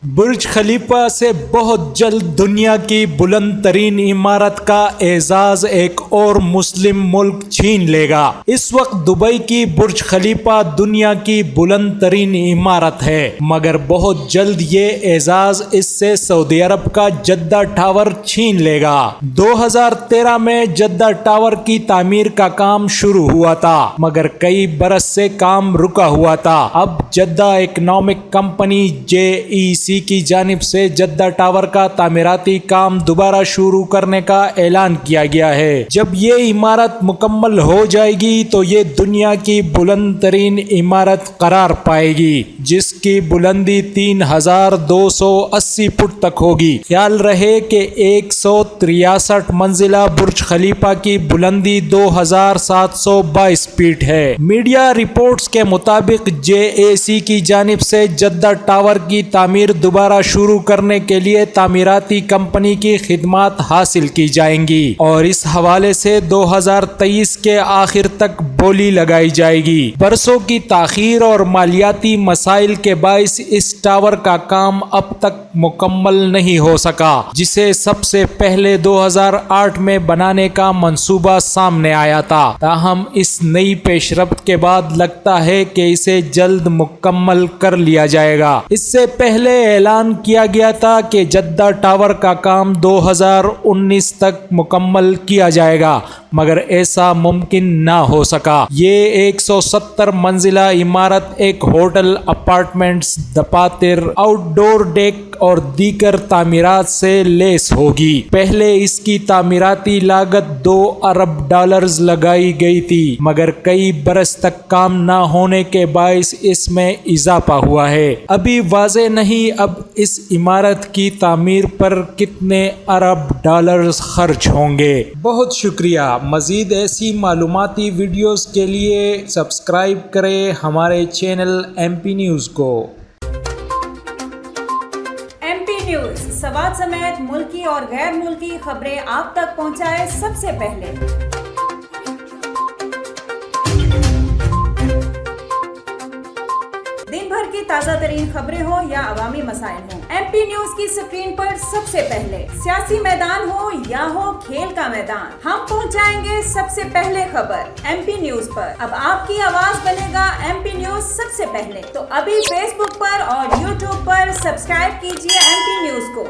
برج خلیفہ سے بہت جلد دنیا کی بلند ترین عمارت کا اعزاز ایک اور مسلم ملک چھین لے گا۔ اس وقت دبئی کی برج خلیفہ دنیا کی بلند ترین عمارت ہے، مگر بہت جلد یہ اعزاز اس سے سعودی عرب کا جدہ ٹاور چھین لے گا۔ 2013 میں جدہ ٹاور کی تعمیر کا کام شروع ہوا تھا، مگر کئی برس سے کام رکا ہوا تھا۔ اب جدہ اکنامک کمپنی JEC کی جانب سے جدہ ٹاور کا تعمیراتی کام دوبارہ شروع کرنے کا اعلان کیا گیا ہے۔ جب یہ عمارت مکمل ہو جائے گی تو یہ دنیا کی بلند ترین عمارت قرار پائے گی، جس کی بلندی 3280 فٹ تک ہوگی۔ خیال رہے کہ 163 منزلہ برج خلیفہ کی بلندی 2722 فٹ ہے۔ میڈیا رپورٹس کے مطابق JEC کی جانب سے جدہ ٹاور کی تعمیر دوبارہ شروع کرنے کے لیے تعمیراتی کمپنی کی خدمات حاصل کی جائیں گی، اور اس حوالے سے 2023 کے آخر تک بولی لگائی جائے گی۔ برسوں کی تاخیر اور مالیاتی مسائل کے باعث اس ٹاور کا کام اب تک مکمل نہیں ہو سکا، جسے سب سے پہلے 2008 میں بنانے کا منصوبہ سامنے آیا تھا۔ تاہم اس نئی پیش رفت کے بعد لگتا ہے کہ اسے جلد مکمل کر لیا جائے گا۔ اس سے پہلے اعلان کیا گیا تھا کہ جدہ ٹاور کا کام 2019 تک مکمل کیا جائے گا، مگر ایسا ممکن نہ ہو سکا۔ یہ 170 منزلہ عمارت ایک ہوٹل، اپارٹمنٹس، دفاتر، آؤٹ ڈور ڈیک اور دیگر تعمیرات سے لیس ہوگی۔ پہلے اس کی تعمیراتی لاگت $2 ارب لگائی گئی تھی، مگر کئی برس تک کام نہ ہونے کے باعث اس میں اضافہ ہوا ہے۔ ابھی واضح نہیں اب اس عمارت کی تعمیر پر کتنے ارب ڈالرز خرچ ہوں گے۔ بہت شکریہ۔ مزید ایسی معلوماتی ویڈیوز کے لیے سبسکرائب کریں ہمارے چینل MP نیوز کو۔ MP نیوز، سوات سمیت ملکی اور غیر ملکی خبریں آپ تک پہنچائے سب سے پہلے۔ دن بھر کی تازہ ترین خبریں ہوں یا عوامی مسائل ہوں، MP نیوز کی سکرین پر سب سے پہلے۔ سیاسی میدان ہو یا ہو کھیل کا میدان، ہم پہنچائیں گے سب سے پہلے خبر MP نیوز پر۔ اب آپ کی آواز بنے گا MP نیوز سب سے پہلے، تو ابھی فیس بک پر اور YouTube پر سبسکرائب کیجیے MP نیوز کو۔